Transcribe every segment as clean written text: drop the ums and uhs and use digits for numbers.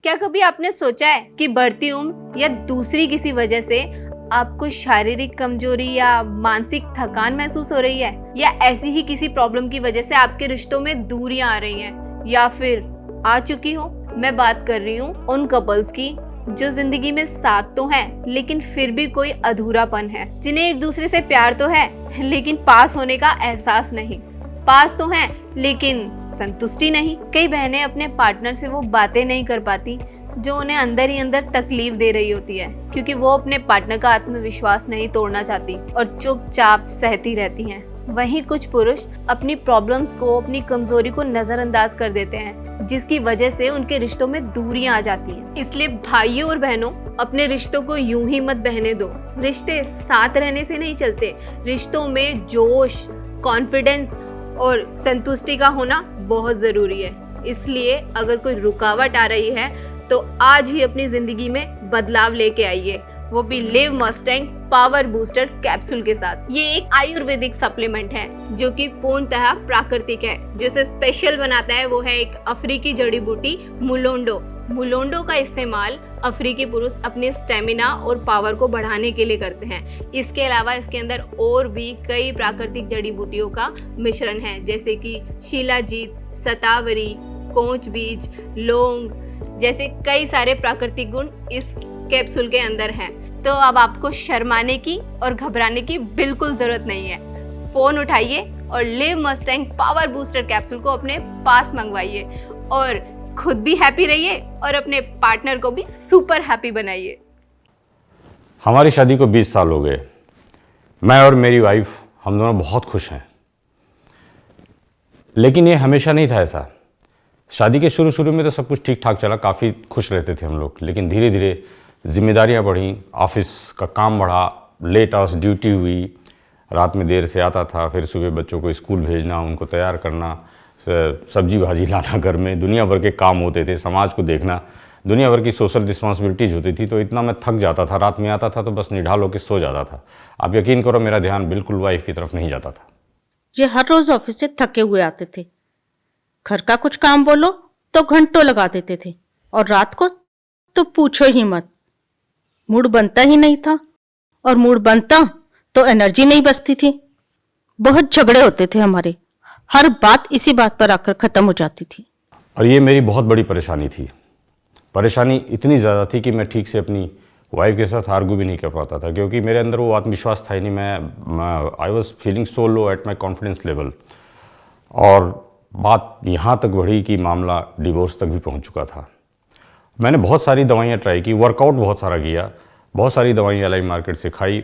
क्या कभी आपने सोचा है कि बढ़ती उम्र या दूसरी किसी वजह से आपको शारीरिक कमजोरी या मानसिक थकान महसूस हो रही है, या ऐसी ही किसी प्रॉब्लम की वजह से आपके रिश्तों में दूरियां आ रही हैं या फिर आ चुकी हो? मैं बात कर रही हूँ उन कपल्स की जो जिंदगी में साथ तो हैं लेकिन फिर भी कोई अधूरापन है, जिन्हें एक दूसरे से प्यार तो है लेकिन पास होने का एहसास नहीं, पास तो हैं लेकिन संतुष्टि नहीं। कई बहनें अपने पार्टनर से वो बातें नहीं कर पाती जो उन्हें अंदर ही अंदर तकलीफ दे रही होती है, क्योंकि वो अपने पार्टनर का आत्मविश्वास नहीं तोड़ना चाहती और चुपचाप सहती रहती हैं। वहीं कुछ पुरुष अपनी प्रॉब्लम्स को, अपनी कमजोरी को नजरअंदाज कर देते हैं, जिसकी वजह से उनके रिश्तों में दूरियां आ जाती हैं। इसलिए भाइयों और बहनों, अपने रिश्तों को यूं ही मत बहने दो। रिश्ते साथ रहने से नहीं चलते, रिश्तों में जोश, कॉन्फिडेंस और संतुष्टि का होना बहुत जरूरी है। इसलिए अगर कोई रुकावट आ रही है तो आज ही अपनी जिंदगी में बदलाव लेके आइए, वो भी live Mustang power booster capsule के साथ। ये एक आयुर्वेदिक सप्लीमेंट है जो कि पूर्णतः प्राकृतिक है। जिसे स्पेशल बनाता है वो है एक अफ्रीकी जड़ी बूटी मुलोंडो। मुलोंडो का इस्तेमाल अफ्रीकी पुरुष अपने स्टेमिना और पावर को बढ़ाने के लिए करते हैं। इसके अलावा इसके अंदर और भी कई प्राकृतिक जड़ी बूटियों का मिश्रण है, जैसे कि शिलाजीत, सतावरी, कोंच बीज, लौंग जैसे कई सारे प्राकृतिक गुण इस कैप्सूल के अंदर हैं। तो अब आपको शर्माने की और घबराने की बिल्कुल जरूरत नहीं है। फोन उठाइए और live Mustang power booster capsule को अपने पास मंगवाइए और खुद भी हैप्पी रहिए और अपने पार्टनर को भी सुपर हैप्पी बनाइए। हमारी शादी को 20 साल हो गए। मैं और मेरी वाइफ, हम दोनों बहुत खुश हैं। लेकिन ये हमेशा नहीं था ऐसा। शादी के शुरू में तो सब कुछ ठीक ठाक चला, काफ़ी खुश रहते थे हम लोग। लेकिन धीरे धीरे जिम्मेदारियां बढ़ी, ऑफिस का काम बढ़ा, लेट आवर्स ड्यूटी हुई, रात में देर से आता था, फिर सुबह बच्चों को स्कूल भेजना, उनको तैयार करना, सब्जी भाजी लाना, घर में दुनिया भर के काम होते थे, समाज को देखना, दुनिया भर की सोशल रिस्पॉन्सिबिलिटीज़ होती थी। तो इतना मैं थक जाता था, रात में आता था तो बस निढाल होकर सो जाता था। आप यकीन करो, मेरा ध्यान बिल्कुल वाइफ की तरफ नहीं जाता था। ये हर रोज ऑफिस से थके हुए आते थे, घर का कुछ काम बोलो तो घंटों लगा देते थे, और रात को तो पूछो ही मत, मूड बनता ही नहीं था, और मूड बनता तो एनर्जी नहीं बचती थी। बहुत झगड़े होते थे हमारे, हर बात इसी बात पर आकर खत्म हो जाती थी। और ये मेरी बहुत बड़ी परेशानी थी। परेशानी इतनी ज़्यादा थी कि मैं ठीक से अपनी वाइफ के साथ आर्गू भी नहीं कर पाता था, क्योंकि मेरे अंदर वो आत्मविश्वास था ही नहीं। मैं I was feeling so low at my confidence level. और बात यहाँ तक बढ़ी कि मामला डिवोर्स तक भी पहुँच चुका था। मैंने बहुत सारी दवाइयाँ ट्राई की, वर्कआउट बहुत सारा किया, बहुत सारी दवाइयाँ लाई मार्केट से खाई,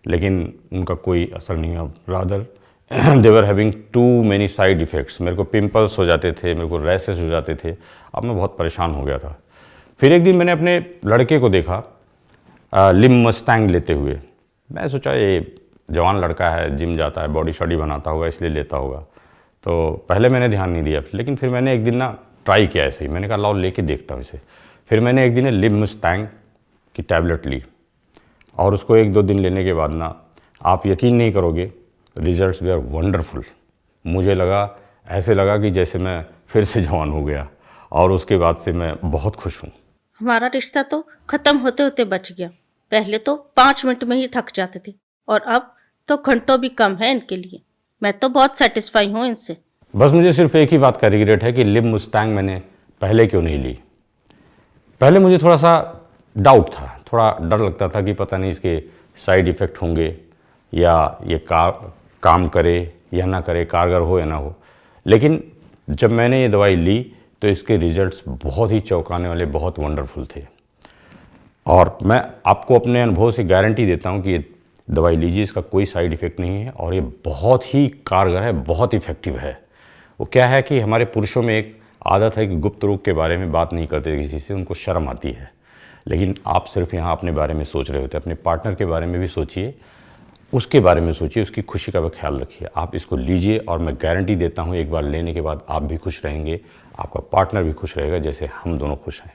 लेकिन उनका कोई असर नहीं हुआ। Rather they were having too many side effects. मेरे को पिंपल्स हो जाते थे, मेरे को रैसेस हो जाते थे। अब मैं बहुत परेशान हो गया था। फिर एक दिन मैंने अपने लड़के को देखा लिव मस्टैंग लेते हुए। मैं सोचा ये जवान लड़का है, जिम जाता है, बॉडी शॉडी बनाता होगा, इसलिए लेता होगा। तो पहले मैंने ध्यान नहीं दिया, लेकिन फिर मैंने एक दिन ना ट्राई किया ऐसे ही। मैंने कहा लाओ लेके देखता हूँ इसे। फिर मैंने एक दिन लिव मस्टैंग की टैबलेट ली, और उसको 1-2 दिन लेने के बाद ना, आप यकीन नहीं करोगे, रिजल्ट्स वे आर वंडरफुल। मुझे लगा, ऐसे लगा कि जैसे मैं फिर से जवान हो गया, और उसके बाद से मैं बहुत खुश हूँ। हमारा रिश्ता तो खत्म होते होते बच गया। पहले तो 5 मिनट में ही थक जाते थे, और अब तो घंटों भी कम है इनके लिए। मैं तो बहुत सेटिस्फाई हूँ इनसे। बस मुझे सिर्फ एक ही बात का रिग्रेट है कि लिव मस्टैंग मैंने पहले क्यों नहीं ली। पहले मुझे थोड़ा सा डाउट था, थोड़ा डर लगता था कि पता नहीं इसके साइड इफ़ेक्ट होंगे, या ये काम करे या ना करे, कारगर हो या ना हो। लेकिन जब मैंने ये दवाई ली तो इसके रिजल्ट्स बहुत ही चौंकाने वाले, बहुत वंडरफुल थे। और मैं आपको अपने अनुभव से गारंटी देता हूँ कि ये दवाई लीजिए, इसका कोई साइड इफ़ेक्ट नहीं है, और ये बहुत ही कारगर है, बहुत इफ़ेक्टिव है। वो क्या है कि हमारे पुरुषों में एक आदत है कि गुप्त रोग के बारे में बात नहीं करते किसी से, उनको शर्म आती है। लेकिन आप सिर्फ यहाँ अपने बारे में सोच रहे होते, अपने पार्टनर के बारे में भी सोचिए, उसके बारे में सोचिए, उसकी खुशी का भी ख्याल रखिए। आप इसको लीजिए, और मैं गारंटी देता हूँ एक बार लेने के बाद आप भी खुश रहेंगे, आपका पार्टनर भी खुश रहेगा, जैसे हम दोनों खुश हैं।